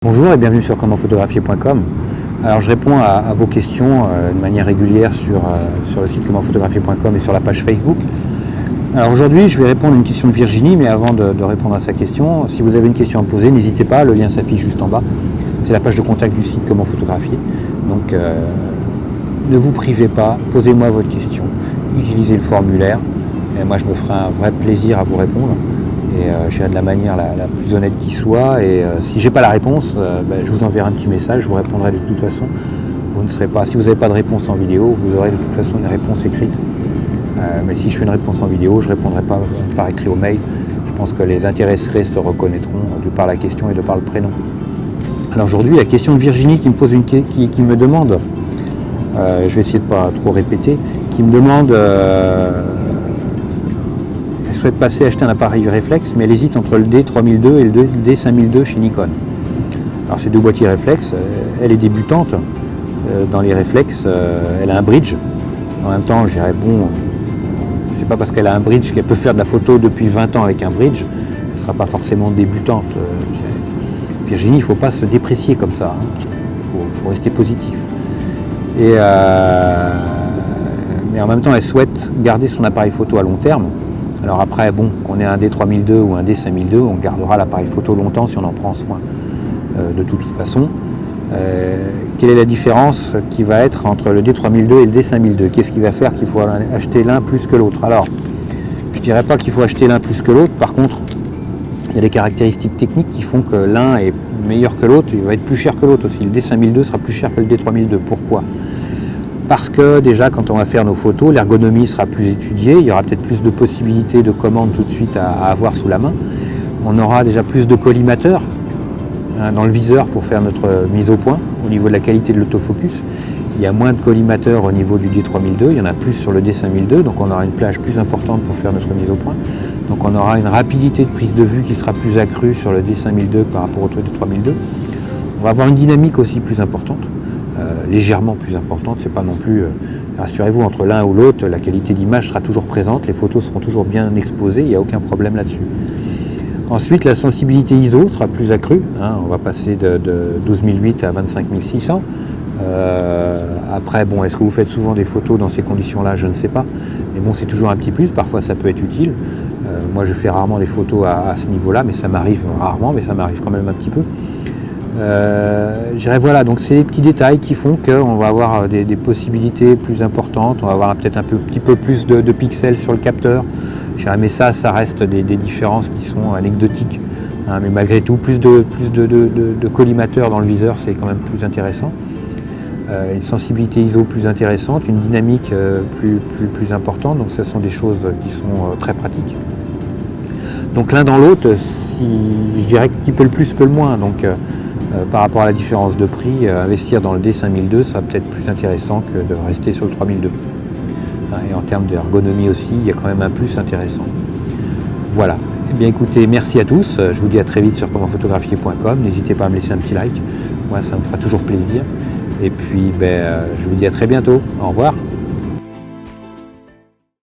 Bonjour et bienvenue sur commentphotographier.com. Alors je réponds à vos questions de manière régulière sur le site commentphotographier.com et sur la page Facebook. Alors aujourd'hui je vais répondre à une question de Virginie, mais avant de répondre à sa question, si vous avez une question à me poser, n'hésitez pas, le lien s'affiche juste en bas. C'est la page de contact du site Comment Photographier. Donc ne vous privez pas, posez-moi votre question, utilisez le formulaire, et moi je me ferai un vrai plaisir à vous répondre. Et j'irai de la manière la plus honnête qui soit, et si j'ai pas la réponse, je vous enverrai un petit message, je vous répondrai de toute façon. Vous ne serez pas, si vous n'avez pas de réponse en vidéo, vous aurez de toute façon une réponse écrite. Mais si je fais une réponse en vidéo, je ne répondrai pas par écrit au mail. Je pense que les intéressés se reconnaîtront de par la question et de par le prénom. Alors aujourd'hui, la question de Virginie qui me pose qui me demande, je vais essayer de ne pas trop répéter, qui me demande elle souhaite passer acheter un appareil réflexe, mais elle hésite entre le D3002 et le D5002 chez Nikon. Alors ces deux boîtiers réflexes, elle est débutante dans les réflexes, elle a un bridge. En même temps, je dirais bon, c'est pas parce qu'elle a un bridge qu'elle peut faire de la photo depuis 20 ans avec un bridge, elle ne sera pas forcément débutante. Virginie, il ne faut pas se déprécier comme ça, faut rester positif. Mais en même temps, elle souhaite garder son appareil photo à long terme. Alors après, bon, qu'on ait un D3002 ou un D5002, on gardera l'appareil photo longtemps si on en prend soin. De toute façon, quelle est la différence qui va être entre le D3002 et le D5002? Qu'est-ce qui va faire qu'il faut acheter l'un plus que l'autre? Alors, je ne dirais pas qu'il faut acheter l'un plus que l'autre. Par contre, il y a des caractéristiques techniques qui font que l'un est meilleur que l'autre. Il va être plus cher que l'autre aussi. Le D5002 sera plus cher que le D3002. Pourquoi? Parce que déjà, quand on va faire nos photos, l'ergonomie sera plus étudiée, il y aura peut-être plus de possibilités de commandes tout de suite à avoir sous la main. On aura déjà plus de collimateurs dans le viseur pour faire notre mise au point au niveau de la qualité de l'autofocus. Il y a moins de collimateurs au niveau du D3002, il y en a plus sur le D5002, donc on aura une plage plus importante pour faire notre mise au point. Donc on aura une rapidité de prise de vue qui sera plus accrue sur le D5002 par rapport au D3002. On va avoir une dynamique aussi plus importante. Légèrement plus importante, c'est pas non plus, rassurez-vous, entre l'un ou l'autre, la qualité d'image sera toujours présente, les photos seront toujours bien exposées, il n'y a aucun problème là-dessus. Ensuite, la sensibilité ISO sera plus accrue, on va passer de 12008 à 25600. Après, bon, est-ce que vous faites souvent des photos dans ces conditions-là? Je ne sais pas, mais bon, c'est toujours un petit plus, parfois ça peut être utile. Moi, je fais rarement des photos à ce niveau-là, mais ça m'arrive rarement, mais ça m'arrive quand même un petit peu. Je dirais voilà, donc c'est des petits détails qui font qu'on va avoir des possibilités plus importantes, on va avoir peut-être un petit peu plus de pixels sur le capteur. Je dirais, mais ça reste des différences qui sont anecdotiques, mais malgré tout, plus de collimateurs dans le viseur, c'est quand même plus intéressant. Une sensibilité ISO plus intéressante, une dynamique plus importante, donc ce sont des choses qui sont très pratiques. Donc l'un dans l'autre, je dirais qui peut le plus peut le moins. Donc par rapport à la différence de prix, investir dans le D5002 sera peut-être plus intéressant que de rester sur le 3002. Et en termes d'ergonomie aussi, il y a quand même un plus intéressant. Voilà. Eh bien écoutez, merci à tous. Je vous dis à très vite sur commentphotographier.com. N'hésitez pas à me laisser un petit like. Moi, ça me fera toujours plaisir. Et puis, je vous dis à très bientôt. Au revoir.